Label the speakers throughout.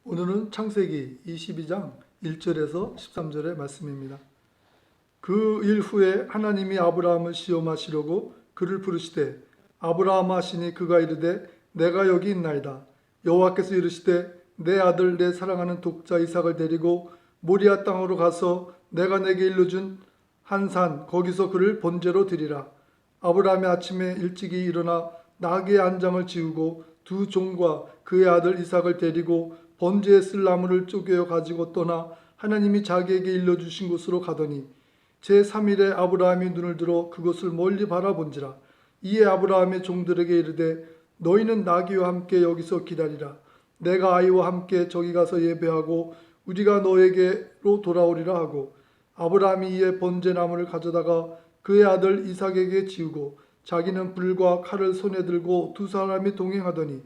Speaker 1: 오늘은 창세기 22장 1절에서 13절의 말씀입니다. 그 일 후에 하나님이 아브라함을 시험하시려고 그를 부르시되 아브라함 하시니 그가 이르되 내가 여기 있나이다. 여호와께서 이르시되 내 아들 내 사랑하는 독자 이삭을 데리고 모리아 땅으로 가서 내가 내게 일러준 한 산 거기서 그를 번제로 드리라. 아브라함이 아침에 일찍이 일어나 나귀의 안장을 지우고 두 종과 그의 아들 이삭을 데리고 번제에 쓸 나무를 쪼개어 가지고 떠나 하나님이 자기에게 일러주신 곳으로 가더니 제3일에 아브라함이 눈을 들어 그것을 멀리 바라본지라. 이에 아브라함의 종들에게 이르되 너희는 나귀와 함께 여기서 기다리라. 내가 아이와 함께 저기 가서 예배하고 우리가 너에게로 돌아오리라 하고 아브라함이 이에 번제 나무를 가져다가 그의 아들 이삭에게 지우고 자기는 불과 칼을 손에 들고 두 사람이 동행하더니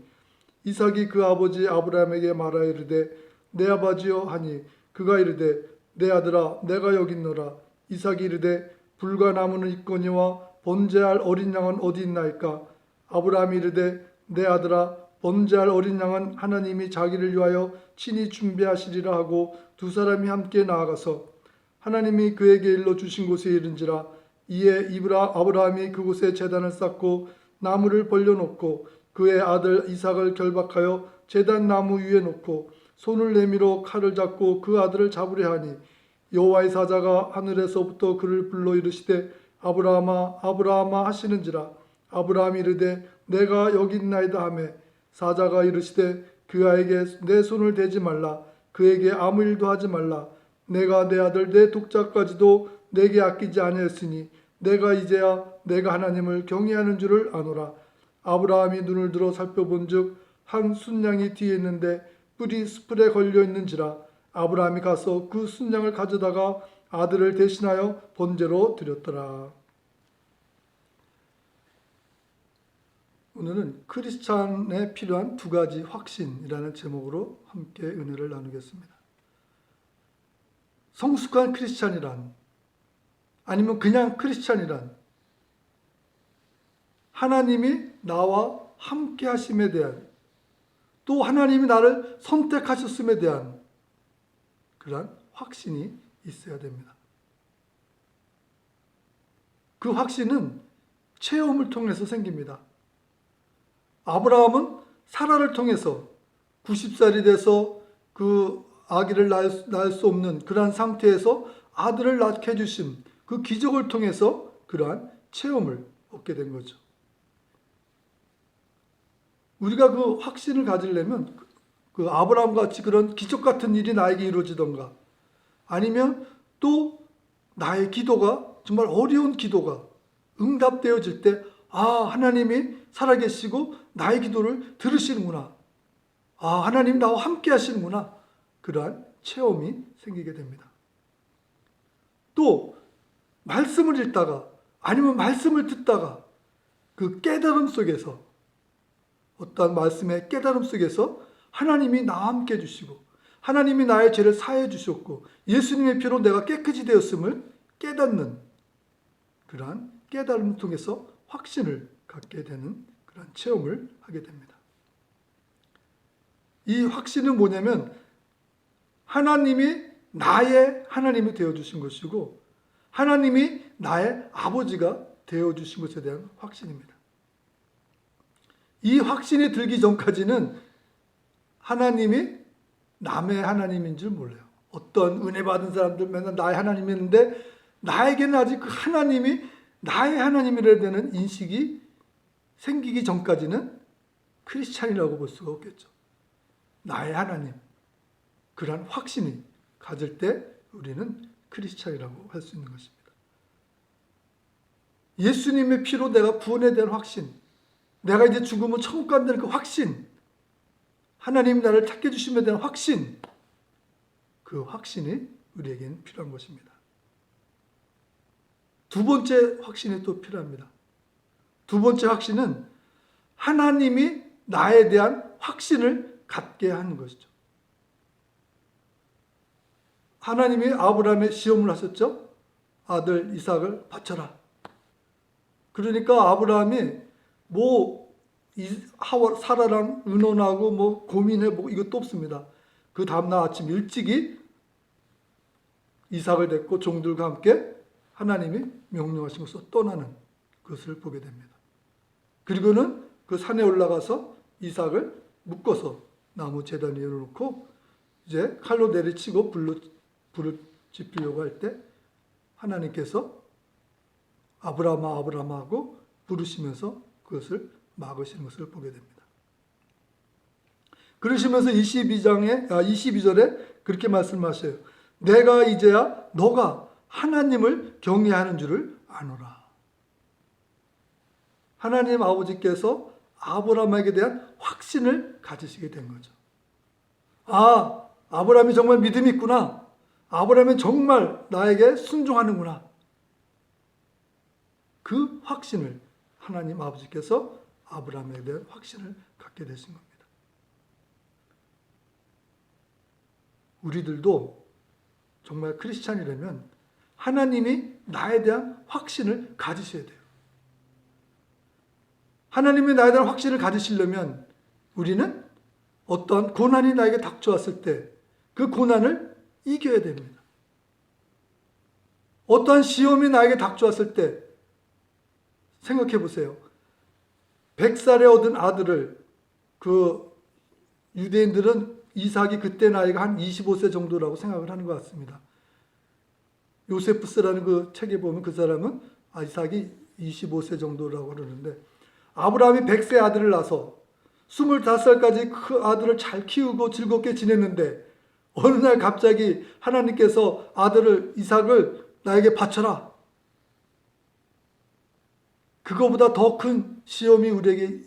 Speaker 1: 이삭이 그 아버지 아브라함에게 말하여 이르되 내 아버지여 하니 그가 이르되 내 아들아 내가 여기 있노라. 이삭이 이르되 불과 나무는 있거니와 번제할 어린 양은 어디 있나이까. 아브라함이 이르되 내 아들아 번제할 어린 양은 하나님이 자기를 위하여 친히 준비하시리라 하고 두 사람이 함께 나아가서 하나님이 그에게 일러주신 곳에 이른지라. 이에 아브라함이 그곳에 제단을 쌓고 나무를 벌려놓고 그의 아들 이삭을 결박하여 제단 나무 위에 놓고 손을 내밀어 칼을 잡고 그 아들을 잡으려 하니 여호와의 사자가 하늘에서부터 그를 불러 이르시되 아브라함아 아브라함아 하시는지라. 아브라함이 이르되 내가 여기 있나이다 하매 사자가 이르시되 그아에게 내 손을 대지 말라. 그에게 아무 일도 하지 말라. 내가 내 아들 내 독자까지도 내게 아끼지 아니하였으니 내가 이제야 내가 하나님을 경외하는 줄을 아노라. 아브라함이 눈을 들어 살펴본즉 한 순양이 뒤에 있는데 뿔이 스풀에 걸려 있는지라. 아브라함이 가서 그 순양을 가져다가 아들을 대신하여 번제로 드렸더라. 오늘은 크리스찬에 필요한 두 가지 확신이라는 제목으로 함께 은혜를 나누겠습니다. 성숙한 크리스찬이란, 아니면 그냥 크리스찬이란, 하나님이 나와 함께 하심에 대한, 또 하나님이 나를 선택하셨음에 대한 그러한 확신이 있어야 됩니다. 그 확신은 체험을 통해서 생깁니다. 아브라함은 사라를 통해서 90살이 돼서 그 아기를 낳을 수 없는 그러한 상태에서 아들을 낳게 해주신 그 기적을 통해서 그러한 체험을 얻게 된 거죠. 우리가 그 확신을 가지려면 그 아브라함 같이 그런 기적 같은 일이 나에게 이루어지던가, 아니면 또 나의 기도가, 정말 어려운 기도가 응답되어질 때 하나님이 살아계시고 나의 기도를 들으시는구나. 하나님 나와 함께 하시는구나. 그러한 체험이 생기게 됩니다. 또 말씀을 읽다가, 아니면 말씀을 듣다가 그 깨달음 속에서, 어떠한 말씀의 깨달음 속에서 하나님이 나와 함께 해주시고 하나님이 나의 죄를 사해 주셨고 예수님의 피로 내가 깨끗이 되었음을 깨닫는 그러한 깨달음을 통해서 확신을 갖게 되는 그런 체험을 하게 됩니다. 이 확신은 뭐냐면 하나님이 나의 하나님이 되어주신 것이고 하나님이 나의 아버지가 되어주신 것에 대한 확신입니다. 이 확신이 들기 전까지는 하나님이 남의 하나님인 줄 몰라요. 어떤 은혜 받은 사람들 맨날 나의 하나님이었는데 나에게는 아직 그 하나님이 나의 하나님이라 되는 인식이 생기기 전까지는 크리스찬이라고 볼 수가 없겠죠. 나의 하나님, 그러한 확신이 가질 때 우리는 크리스찬이라고 할 수 있는 것입니다. 예수님의 피로 내가 구원에 대한 확신, 내가 이제 죽으면 천국 간다는 그 확신, 하나님이 나를 찾게 해주심에 대한 확신, 그 확신이 우리에게는 필요한 것입니다. 두 번째 확신이 또 필요합니다. 두 번째 확신은 하나님이 나에 대한 확신을 갖게 하는 것이죠. 하나님이 아브라함의 시험을 하셨죠. 아들 이삭을 바쳐라. 그러니까 아브라함이 사라랑 의논하고 고민해 보고 이것도 없습니다. 그 다음날 아침 일찍이 이삭을 데리고 종들과 함께 하나님이 명령하신 곳으로 떠나는 것을 보게 됩니다. 그리고는 그 산에 올라가서 이삭을 묶어서 나무 제단 위에 놓고 이제 칼로 내리치고 불을 지피려고 할 때 하나님께서 아브라함아 아브라함아 하고 부르시면서 그것을 막으시는 것을 보게 됩니다. 그러시면서 22절에 그렇게 말씀하셔요. 내가 이제야 너가 하나님을 경외하는 줄을 아노라. 하나님 아버지께서 아브라함에게 대한 확신을 가지시게 된 거죠. 아, 아브라함이 정말 믿음이 있구나. 아브라함이 정말 나에게 순종하는구나. 그 확신을 하나님 아버지께서 아브라함에 대한 확신을 갖게 되신 겁니다. 우리들도 정말 크리스찬이라면 하나님이 나에 대한 확신을 가지셔야 돼요. 하나님이 나에 대한 확신을 가지시려면 우리는 어떤 고난이 나에게 닥쳐왔을 때 그 고난을 이겨야 됩니다. 어떠한 시험이 나에게 닥쳐왔을 때 생각해 보세요. 100살에 얻은 아들을 그 유대인들은 이삭이 그때 나이가 한 25세 정도라고 생각을 하는 것 같습니다. 요세푸스라는 그 책에 보면 그 사람은 이삭이 25세 정도라고 그러는데 아브라함이 100세 아들을 낳아서 25살까지 그 아들을 잘 키우고 즐겁게 지냈는데 어느 날 갑자기 하나님께서 아들을 이삭을 나에게 바쳐라. 그거보다 더 큰 시험이 우리에게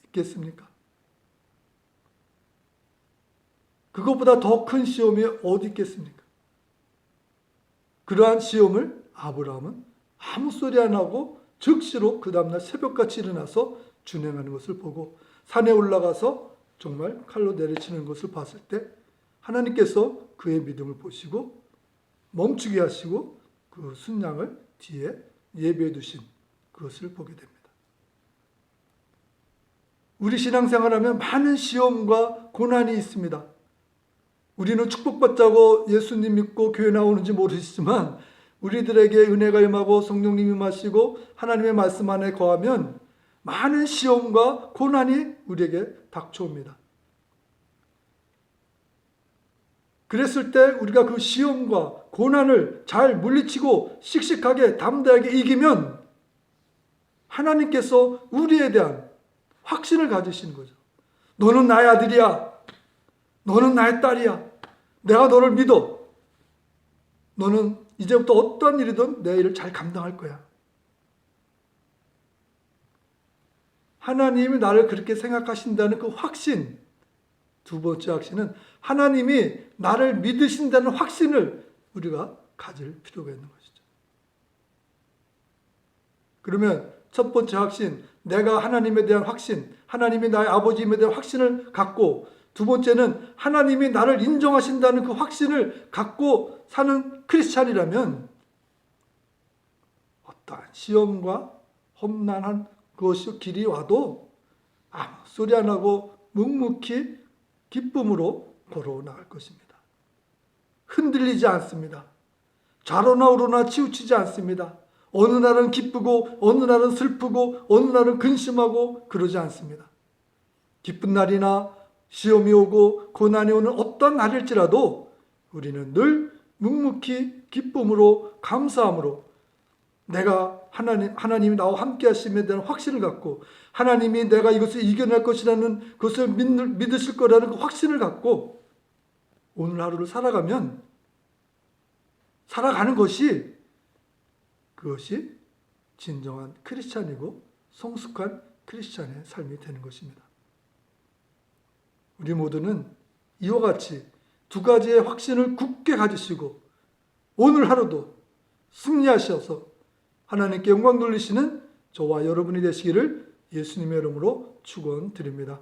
Speaker 1: 있겠습니까? 그것보다 더 큰 시험이 어디 있겠습니까? 그러한 시험을 아브라함은 아무 소리 안 하고 즉시로 그 다음날 새벽같이 일어나서 준행하는 것을 보고 산에 올라가서 정말 칼로 내리치는 것을 봤을 때 하나님께서 그의 믿음을 보시고 멈추게 하시고 그 순양을 뒤에 예배해 두신 그것을 보게 됩니다. 우리 신앙생활하면 많은 시험과 고난이 있습니다. 우리는 축복받자고 예수님 믿고 교회 나오는지 모르시지만 우리들에게 은혜가 임하고 성령님이 임하시고 하나님의 말씀 안에 거하면 많은 시험과 고난이 우리에게 닥쳐옵니다. 그랬을 때 우리가 그 시험과 고난을 잘 물리치고 씩씩하게 담대하게 이기면 하나님께서 우리에 대한 확신을 가지시는 거죠. 너는 나의 아들이야. 너는 나의 딸이야. 내가 너를 믿어. 너는 이제부터 어떤 일이든 내 일을 잘 감당할 거야. 하나님이 나를 그렇게 생각하신다는 그 확신. 두 번째 확신은 하나님이 나를 믿으신다는 확신을 우리가 가질 필요가 있는 것이죠. 그러면 첫 번째 확신, 내가 하나님에 대한 확신, 하나님이 나의 아버지임에 대한 확신을 갖고 두 번째는 하나님이 나를 인정하신다는 그 확신을 갖고 사는 크리스찬이라면 어떠한 시험과 험난한 그것이 길이 와도 아무 소리 안 하고 묵묵히 기쁨으로 걸어 나갈 것입니다. 흔들리지 않습니다. 좌로나 우로나 치우치지 않습니다. 어느 날은 기쁘고 어느 날은 슬프고 어느 날은 근심하고 그러지 않습니다. 기쁜 날이나 시험이 오고 고난이 오는 어떤 날일지라도 우리는 늘 묵묵히 기쁨으로 감사함으로 내가 하나님이 나와 함께 하심에 대한 확신을 갖고 하나님이 내가 이것을 이겨낼 것이라는 것을 믿으실 거라는 그 확신을 갖고 오늘 하루를 살아가는 것이 그것이 진정한 크리스찬이고 성숙한 크리스찬의 삶이 되는 것입니다. 우리 모두는 이와 같이 두 가지의 확신을 굳게 가지시고 오늘 하루도 승리하셔서 하나님께 영광 돌리시는 저와 여러분이 되시기를 예수님의 이름으로 축원드립니다.